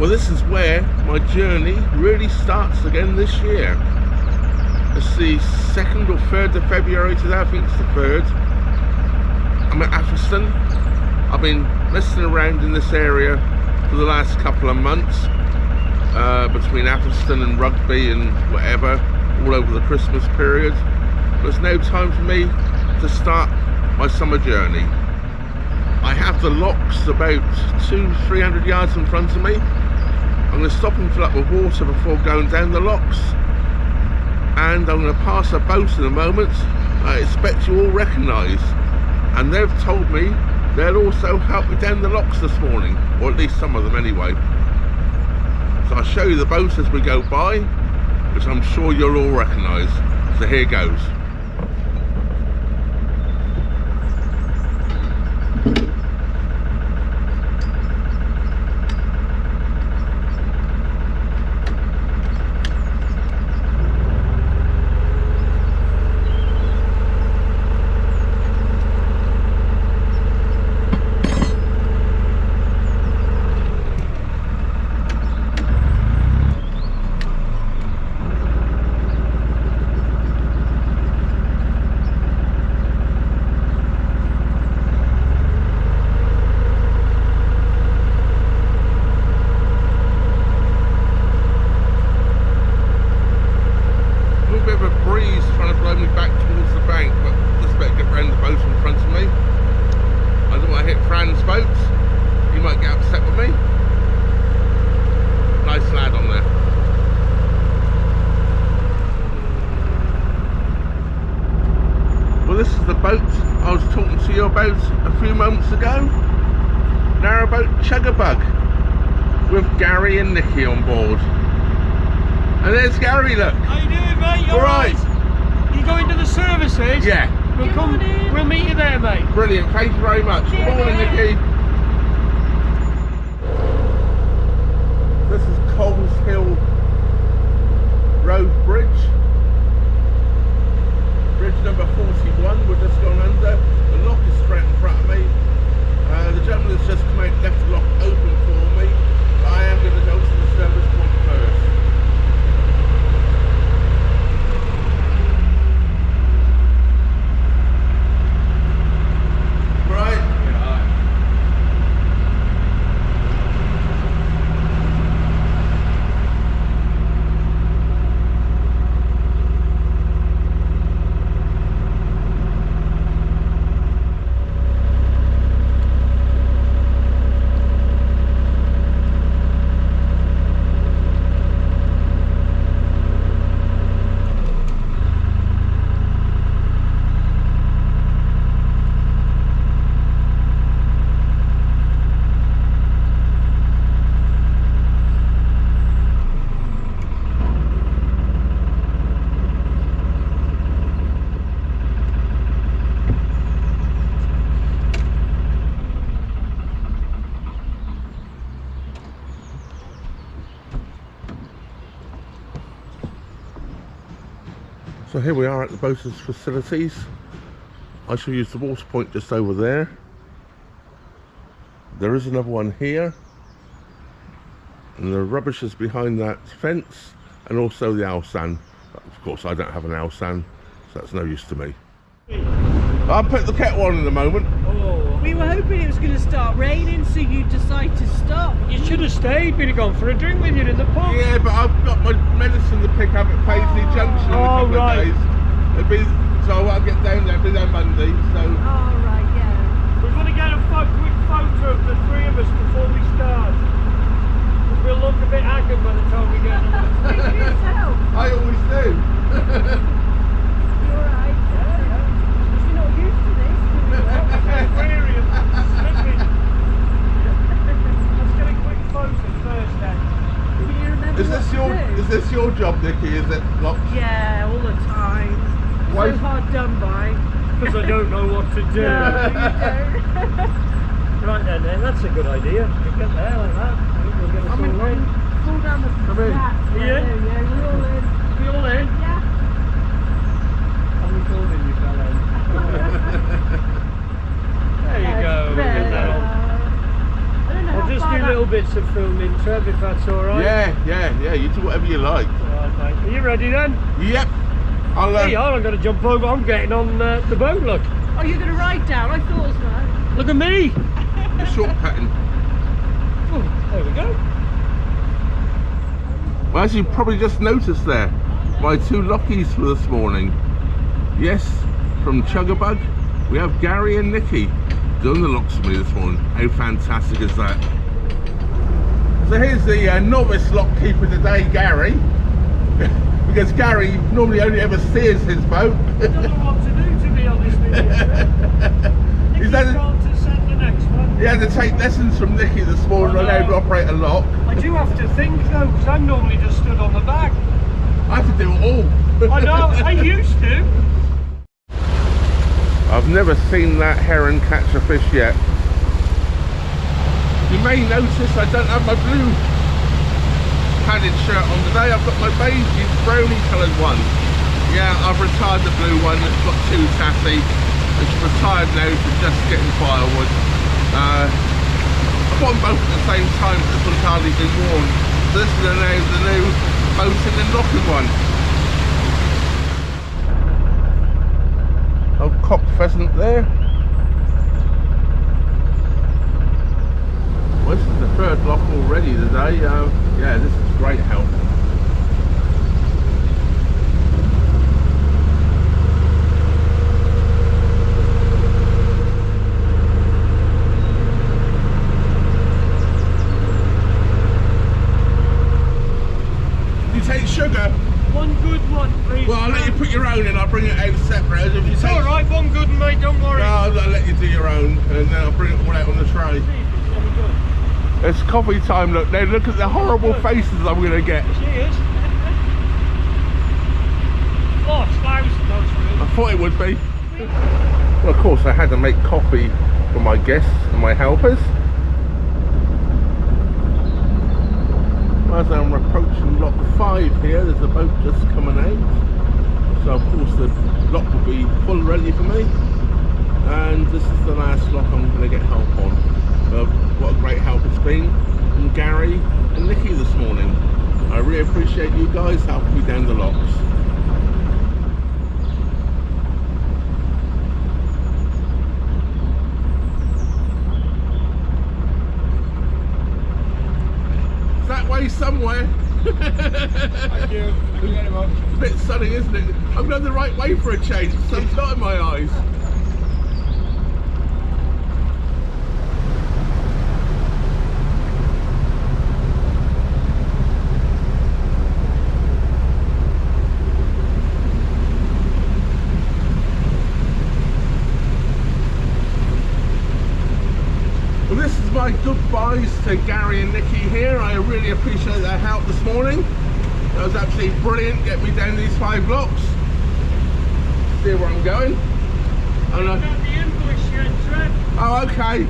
Well, this is where my journey really starts again this year. It's the 2nd or 3rd of February today, I think it's the 3rd. I'm at Atherstone. I've been messing around in this area for the last couple of months, between Atherstone and Rugby and whatever, all over the Christmas period. But it's now time for me to start my summer journey. I have the locks about 200-300 yards in front of me. I'm going to stop and fill up with water before going down the locks, and I'm going to pass a boat in a moment I expect you all recognise, and they've told me they'll also help me down the locks this morning, or at least some of them anyway. So I'll show you the boat as we go by, which I'm sure you'll all recognise. So here goes. This is the boat I was talking to you about a few moments ago. Narrowboat Chugabug with Gary and Nikki on board. And there's Gary, look. How you doing, mate? All right. You going to the services? Yeah. We'll meet you there, mate. Brilliant, thank you very much. Good morning, Nikki. This is Coles Hill Road Bridge. Bridge number 41, we're just gone under. The lock is straight in front of me. The gentleman has just come out and left the lock open for me. But I am going to go to the service point first. Right? Yeah. So here we are at the boat's facilities. I shall use the water point just over there. There is another one here. And the rubbish is behind that fence, and also the Alsan. Of course I don't have an Alsan, so that's no use to me. I'll put the kettle on in a moment. Oh. We were hoping it was going to start raining, so you decide to stop. You should have stayed, we'd have gone for a drink with you in the pub. Yeah, but I've got my medicine to pick up at Fazeley Junction in a couple of days. So I'll get down there, be there Monday. So. Oh, right, yeah. We're going to get a quick photo of the three of us before we start. We'll look a bit haggard by the time we get there. I always do. You're right. You're not used to this, Aquarium, slipping. Let's get a quick photo first then. do you remember Is this your job, Nikki? Is it? Locks? Yeah, all the time. Why? So hard done by. Because I don't know what to do. No, you don't. Right then, that's a good idea. We get there like that. I think we'll get us all in. Fall down the Come in. flat. Yeah. Yeah, we're all in. We all in? Yeah. I'm recording you, fella. There you go. Look at that. I don't know I'll how just far do that- little bits of filming, Trev, if that's alright. Yeah, you do whatever you like. Alright, mate. Are you ready then? Yep. Hey, I'm going to jump over. I'm getting on the boat, look. Oh, you're going to ride down? I thought as well. Look at me. You're shortcutting. Oh, there we go. Well, as you probably just noticed there, my 2 Lockies for this morning. Yes, from Chugabug, we have Gary and Nikki doing the locks for me this morning. How fantastic is that? So here's the novice lock keeper today, Gary. Because Gary normally only ever steers his boat. I don't know what to do, to be honest with you. He's had to set the next one. He had to take lessons from Nikki this morning on how to operate a lock. I do have to think though, because I'm normally just stood on the back. I have to do it all. I know, I used to. I've never seen that heron catch a fish yet. You may notice I don't have my blue padded shirt on today. I've got my beige brownie coloured one. Yeah, I've retired the blue one. It's got too tatty. It's retired now for just getting firewood. I bought them both at the same time, but this one's hardly been worn. So this is now the new boating and locking one. Old cock pheasant there. Well, this is the 3rd lock already today. Yeah, this is great help. You take sugar? One good one, please. Well, I'll let you put your own in. I'll bring it out separate. If you It's take... alright, one good one, mate, don't worry. No, I'll let you do your own, and then I'll bring it all out on the tray. It's coffee time, look. Now look at the horrible faces I'm going to get. Cheers. Oh, it's lousy, those really. I thought it would be. Well, of course, I had to make coffee for my guests and my helpers. As I'm approaching lock 5 here, there's a boat just coming out. So, of course, the lock will be full ready for me. And this is the last lock I'm going to get help on. What a great help it's been from Gary and Nikki this morning. I really appreciate you guys helping me down the locks. It's that way somewhere. Thank you. Thank you very much. It's a bit sunny, isn't it? I'm going the right way for a change. The sun's not in my eyes. Well, this is my goodbyes to Gary and Nikki here. I really appreciate their help this morning. That was absolutely brilliant, getting me down these 5 locks. See where I'm going. And Got the invoice yet, Trev? oh, okay.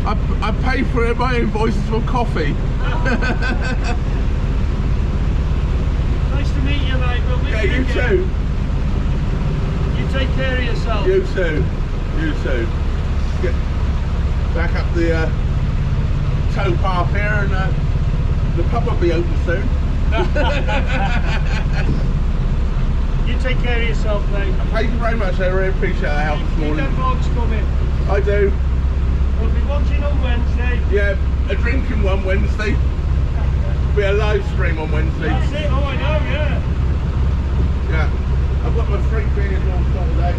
I pay for my invoices for coffee. Nice to meet you, mate. We'll meet Yeah, you you again. too. You take care of yourself. You too. You too. Get back up the tow path here, and the pub will be open soon. You take care of yourself, mate. Thank you very much. I really appreciate the help this Keep morning. them vlogs coming. I do. We'll be watching on Wednesday. Yeah, a drinking one Wednesday. Be a live stream on Wednesday. That's it. Oh, I know, yeah. Yeah. I've got my 3 beers all sorted out.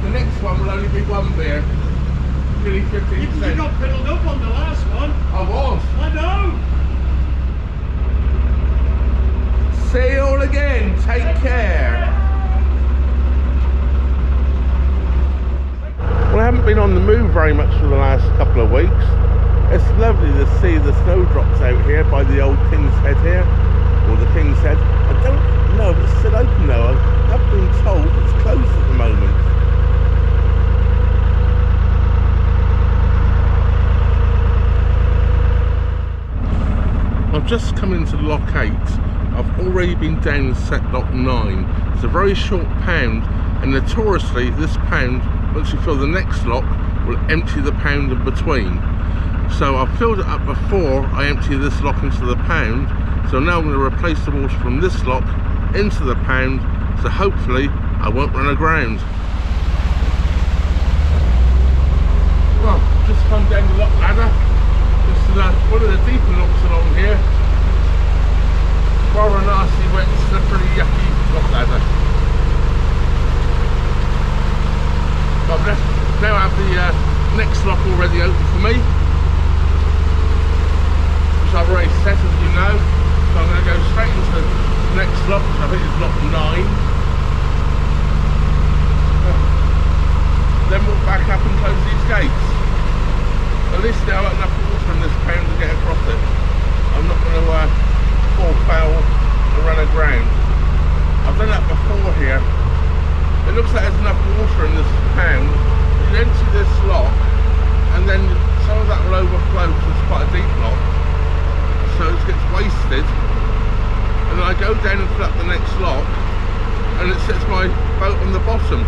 The next one will only be 1 beer. Nearly 15%. You got fiddled up on the last one. I was. I know. See you all again. Take care. Well, I haven't been on the move very much for the last couple of weeks. It's lovely to see the snowdrops out here by the old King's Head here, or the King's Head. I don't know if it's still open though. I've been told it's closed at the moment. I've just come into lock 8. I've already been down set lock 9. It's a very short pound, and notoriously this pound, once you fill the next lock, will empty the pound in between. So I filled it up before I empty this lock into the pound. So now I'm going to replace the water from this lock into the pound, so hopefully I won't run aground. Well, just come down the lock ladder. This is one of the deeper locks along here. Rather nasty, wet, slippery, yucky lock ladder. But let's now have the next lock already open for me, which I've already set, as you know. So I'm going to go straight into the next lock, which I think is lock 9. Then walk back up and close these gates. At least now I've got enough water in this pound to get across it. I'm not going to fall foul and run aground. I've done that before here. It looks like there's enough water in this pound. You empty this lock, and then some of that will overflow because it's quite a deep lock. So it gets wasted. And I go down and fill up the next lock, and it sets my boat on the bottom.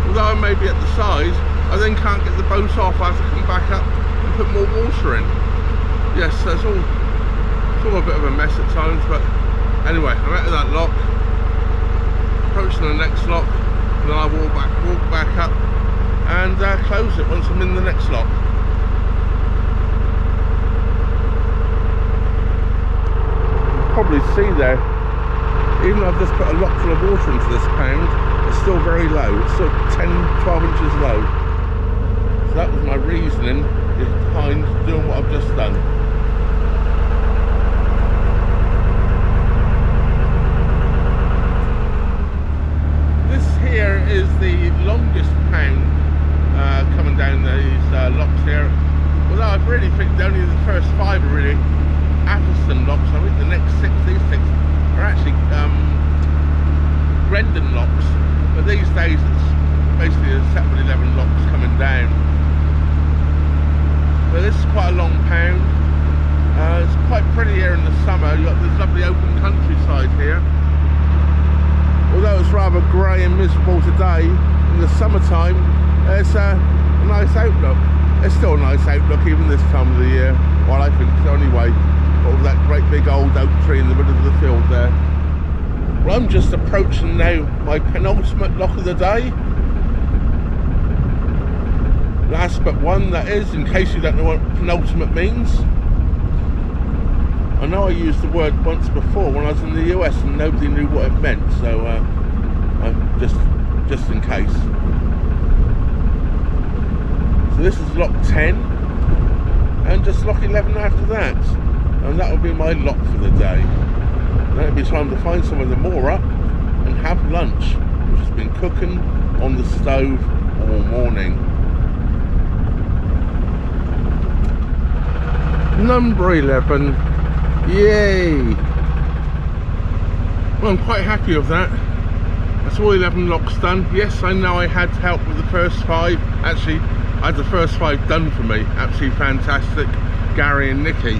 Although I may be at the side, I then can't get the boat off. I have to come back up and put more water in. Yes, it's all a bit of a mess at times, but anyway, I'm out of that lock, approaching the next lock, and then I walk back up and close it once I'm in the next lock. Probably see there, even though I've just put a lot full of water into this pound, it's still very low. It's still 10-12 inches low. So that was my reasoning behind doing what I've just done. This here is the longest pound coming down these locks here. Although I really think only the first 5 are really Atherstone locks. I think the next 6, these 6 are actually Rendon locks, but these days it's basically a set of 11 locks coming down. But this is quite a long pound. It's quite pretty here in the summer. You've got this lovely open countryside here. Although it's rather grey and miserable today, in the summertime it's a nice outlook. It's still a nice outlook even this time of the year, well I think so anyway. All that great big old oak tree in the middle of the field there. Well, I'm just approaching now my penultimate lock of the day. Last but one, that is, in case you don't know what penultimate means. I know I used the word once before when I was in the US and nobody knew what it meant, so just in case. So this is lock 10 and just lock 11 after that. And that will be my lock for the day. Then it'll be time to find somewhere to moor up and have lunch, which has been cooking on the stove all morning. Number 11. Yay! Well, I'm quite happy with that. That's all 11 locks done. Yes, I know I had help with the first 5. Actually, I had the first 5 done for me. Absolutely fantastic. Gary and Nikki.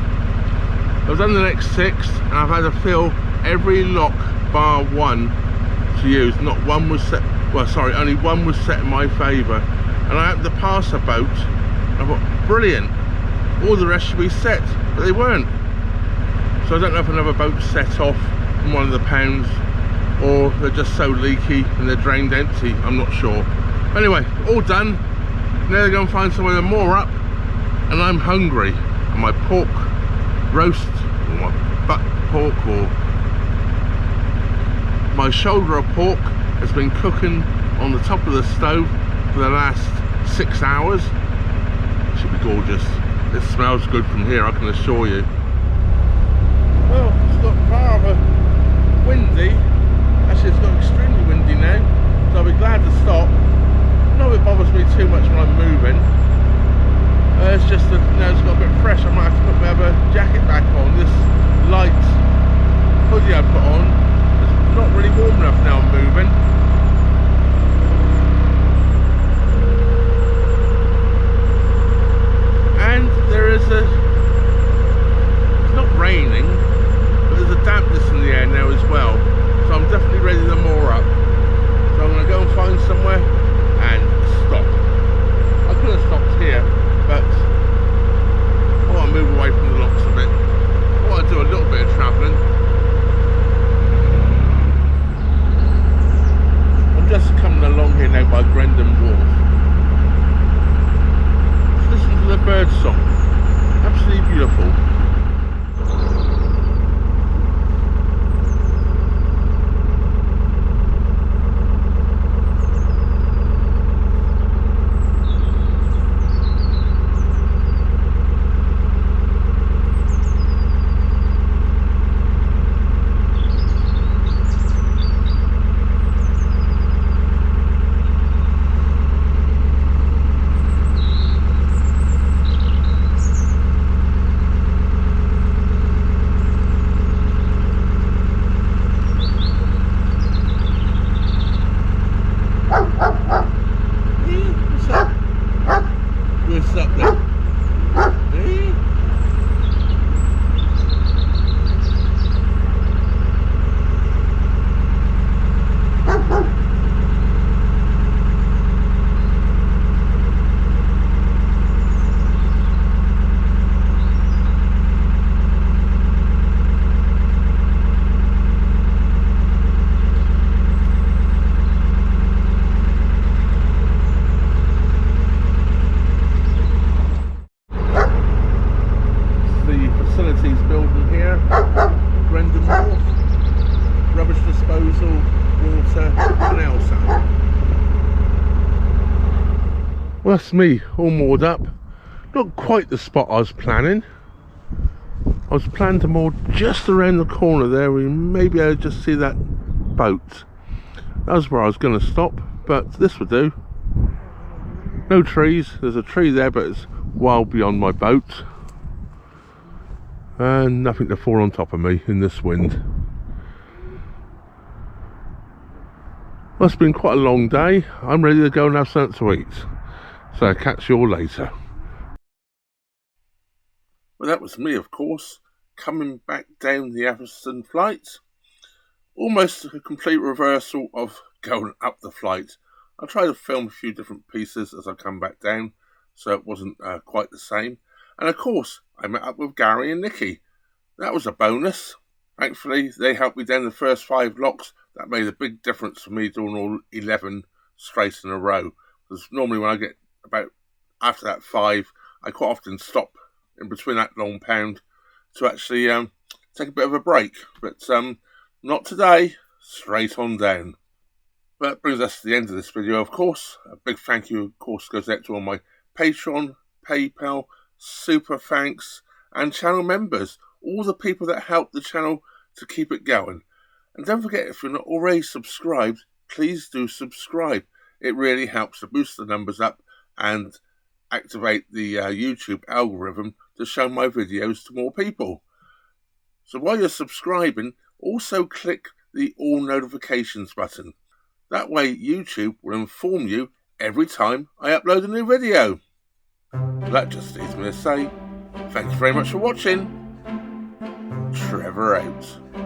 I've done the next 6 and I've had to fill every lock bar 1 to use. Not one was set, well sorry, only one was set in my favour. And I happened to pass a boat. I thought, brilliant, all the rest should be set, but they weren't. So I don't know if another boat's set off from one of the pounds, or they're just so leaky and they're drained empty, I'm not sure. Anyway, all done. Now they're going to find somewhere to moor up, and I'm hungry. And my pork roast, or my butt pork, or my shoulder of pork has been cooking on the top of the stove for the last 6 hours. It should be gorgeous. It smells good from here, I can assure you. Well, it's got rather windy. Actually, it's got extremely windy now, so I'll be glad to stop. Not that it bothers me too much when I'm moving. It's just that it's got a bit fresh. I might have to put my other jacket back on. This light hoodie I put on is not really warm enough now I'm moving. And there is it's not raining, but there's a dampness in the air now as well. So I'm definitely ready to moor up. So I'm going to go and find somewhere and stop. I could have stopped here, but Well, that's me all moored up. Not quite the spot I was planning. I was planning to moor just around the corner there. We maybe I'll just see that boat. That was where I was going to stop, but this would do. No trees. There's a tree there, but it's well beyond my boat. And nothing to fall on top of me in this wind. Well, it's been quite a long day. I'm ready to go and have something to eat. So I'll catch you all later. Well, that was me, of course, coming back down the Atherstone flight. Almost a complete reversal of going up the flight. I tried to film a few different pieces as I come back down, so it wasn't quite the same. And of course, I met up with Gary and Nikki. That was a bonus. Thankfully, they helped me down the first 5 locks. That made a big difference for me doing all 11 straight in a row. Because normally when I get about after that 5, I quite often stop in between that long pound to actually take a bit of a break. But not today. Straight on down. But that brings us to the end of this video, of course. A big thank you, of course, goes out to all my Patreon, PayPal, Super Thanks, and channel members. All the people that help the channel to keep it going. And don't forget, if you're not already subscribed, please do subscribe. It really helps to boost the numbers up and activate the YouTube algorithm to show my videos to more people. So while you're subscribing, also click the all notifications button. That way YouTube will inform you every time I upload a new video. That just leaves me to say, thank you very much for watching. Trevor out.